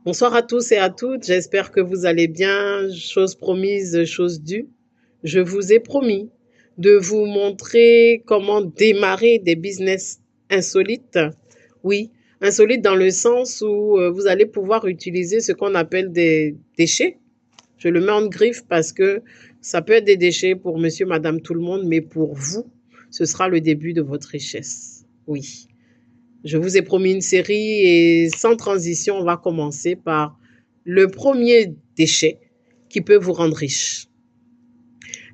Bonsoir à tous et à toutes, j'espère que vous allez bien. Chose promise, chose due. Je vous ai promis de vous montrer comment démarrer des business insolites. Oui, insolites dans le sens où vous allez pouvoir utiliser ce qu'on appelle des déchets. Je le mets en griffe parce que ça peut être des déchets pour monsieur, madame, tout le monde, mais pour vous, ce sera le début de votre richesse. Oui. Je vous ai promis une série et sans transition, on va commencer par le premier déchet qui peut vous rendre riche.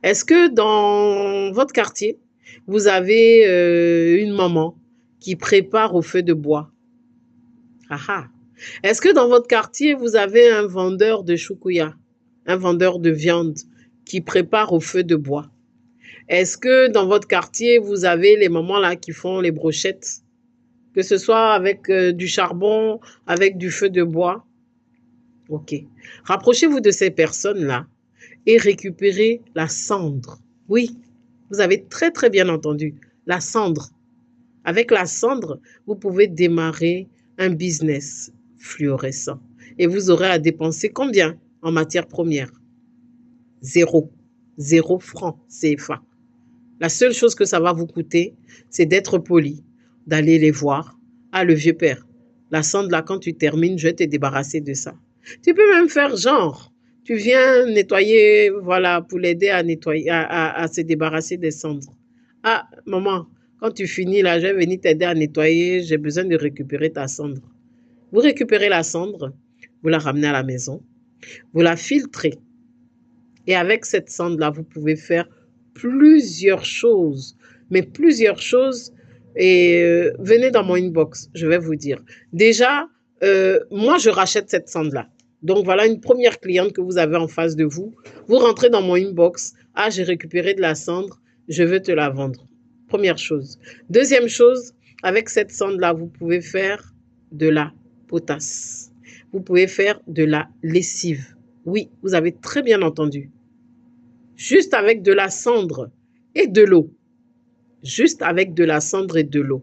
Est-ce que dans votre quartier, vous avez une maman qui prépare au feu de bois? Ah ah. Est-ce que dans votre quartier, vous avez un vendeur de choukouya, un vendeur de viande qui prépare au feu de bois? Est-ce que dans votre quartier, vous avez les mamans là qui font les brochettes, que ce soit avec du charbon, avec du feu de bois? Ok. Rapprochez-vous de ces personnes-là et récupérez la cendre. Oui, vous avez très très bien entendu, la cendre. Avec la cendre, vous pouvez démarrer un business fluorescent. Et vous aurez à dépenser combien en matière première? Zéro. Zéro franc CFA. La seule chose que ça va vous coûter, c'est d'être poli, d'aller les voir. Ah, le vieux père, la cendre là, quand tu termines, je vais te débarrasser de ça. Tu peux même faire genre, tu viens nettoyer, voilà, pour l'aider à nettoyer, à se débarrasser des cendres. Ah, maman, quand tu finis là, je vais venir t'aider à nettoyer, j'ai besoin de récupérer ta cendre. Vous récupérez la cendre, vous la ramenez à la maison, vous la filtrez. Et avec cette cendre-là, vous pouvez faire plusieurs choses, mais plusieurs choses. Et venez dans mon inbox, je vais vous dire. Déjà, moi, je rachète cette cendre-là. Donc, voilà une première cliente que vous avez en face de vous. Vous rentrez dans mon inbox. Ah, j'ai récupéré de la cendre, je veux te la vendre. Première chose. Deuxième chose, avec cette cendre-là, vous pouvez faire de la potasse. Vous pouvez faire de la lessive. Oui, vous avez très bien entendu. Juste avec de la cendre et de l'eau. Juste avec de la cendre et de l'eau.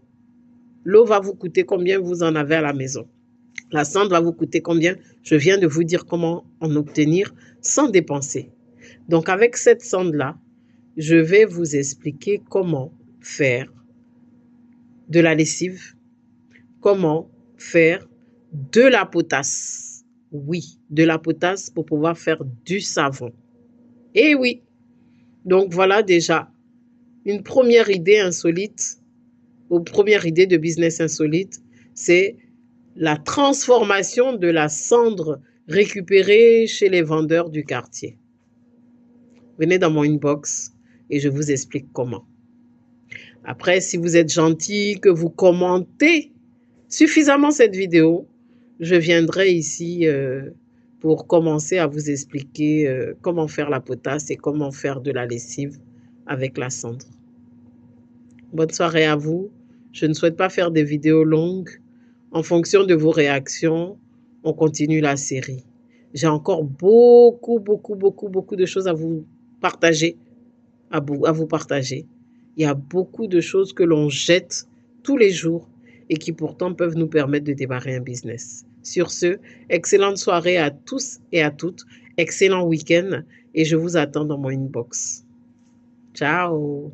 L'eau va vous coûter combien? Vous en avez à la maison. La cendre va vous coûter combien? Je viens de vous dire comment en obtenir sans dépenser. Donc avec cette cendre-là, je vais vous expliquer comment faire de la lessive, comment faire de la potasse. Oui, de la potasse pour pouvoir faire du savon. Et oui, donc voilà déjà une première idée insolite, ou première idée de business insolite, c'est la transformation de la cendre récupérée chez les vendeurs du quartier. Venez dans mon inbox et je vous explique comment. Après, si vous êtes gentil, que vous commentez suffisamment cette vidéo, je viendrai ici pour commencer à vous expliquer comment faire la potasse et comment faire de la lessive avec la cendre. Bonne soirée à vous. Je ne souhaite pas faire des vidéos longues. En fonction de vos réactions, on continue la série. J'ai encore beaucoup de choses à vous partager, à vous partager. Il y a beaucoup de choses que l'on jette tous les jours et qui pourtant peuvent nous permettre de démarrer un business. Sur ce, excellente soirée à tous et à toutes. Excellent week-end et je vous attends dans mon inbox. Ciao!